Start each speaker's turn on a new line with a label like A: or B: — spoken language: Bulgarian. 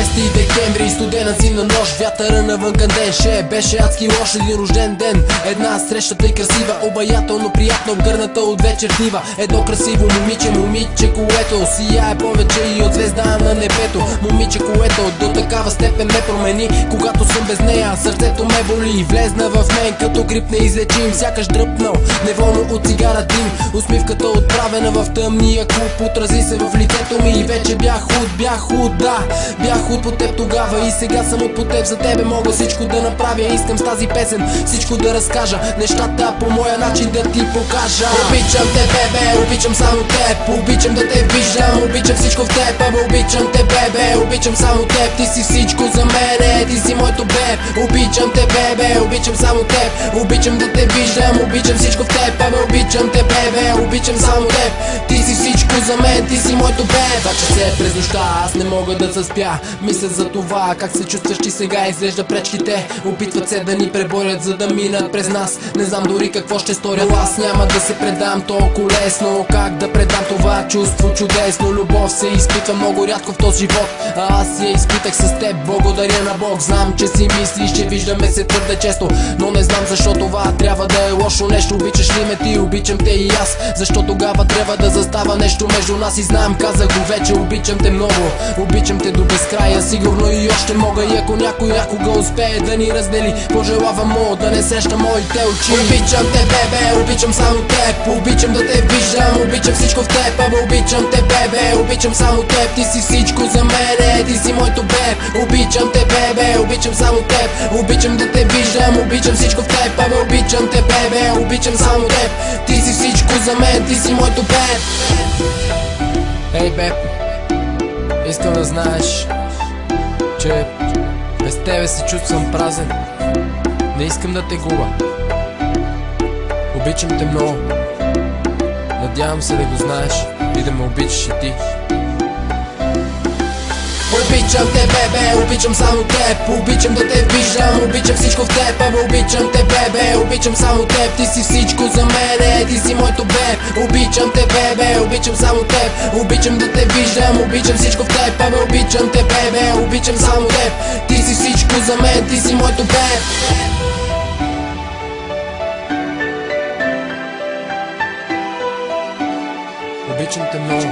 A: 6 декември, студена зимна нощ, вятъра навън кандеше. Беше адски лош един рожден ден, една срещата и красива, обаятелно приятно обгърната от вечер дива. Едно красиво момиче, което сияе повече и от звезда на небето. Момиче, което до такава степен ме промени, когато съм без нея, сърцето ме боли. Влезна в мен като грип неизлечим, сякаш дръпнал неволно от цигара дим. Усмивката отправена в тъмния клуб отрази се в лицето ми и вече бях худ, да, бях худ по теб тогава и сега съм от по теб. За тебе мога всичко да направя, искам с тази песен всичко да разкажа, нещата по моя начин да ти покажа. Обичам те, бебе, обичам само теб, обичам да те виждам, обичам всичко в теб, обичам те, бебе, обичам само теб. Ти си всичко за мене, ти си моето беб. Обичам те, бебе, обичам само теб, обичам да те виждам, обичам всичко в теб, обичам те, бебе, обичам само теб. Ти си всичко за мен, ти си моето беб. 2 часа през нощта, аз не мога да заспя, мисля за това как се чувстваш ти сега. Изглежда пречките опитват се да ни преборят, за да минат през нас. Не знам дори какво ще сторя, но аз няма да се предам толкова лесно. Как да предам това чувство чудесно? Любов се изпитва много рядко в този живот, а аз я изпитах с теб, благодаря на Бог. Знам, че си мислиш, че виждаме се твърде често, но не знам защо това трябва да е лошо нещо. Обичаш ли ме ти, обичам те и аз, защо тогава трябва да застава нещо между нас? И знам, казах го вече, обичам те много, обичам те до безкрая, сигурно и още мога. И ако някой някога успее да ни раздели, пожелавам му да не среща моите очи. Обичам те, бебе, обичам само теб, обичам да те виждам, обичам всичко в теб, обичам те, бебе, обичам само теб. Ти си всичко за мене, ти си моето беб. Обичам те, бебе, обичам само теб, обичам да те виждам, обичам всичко в теб, обичам те, бебе, обичам само теб. Ти си всичко за мен, ти си моето беб. Ей, беб, искам да знаеш, че без тебе се чувствам празен. Не искам да те губа. Обичам те много. Надявам се да го знаеш и да ме обичаш и ти. Обичам те, бебе, обичам само теб, обичам да те виждам, обичам всичко в теб, обичам те, бебе, обичам само теб. Ти си всичко за мене, ти си моето беб. Обичам те, бебе, обичам само теб, обичам да те виждам, обичам всичко в теб, обичам те, бебе, обичам само теб. Ти си всичко за мен, ти си моето беб. Обичам те много.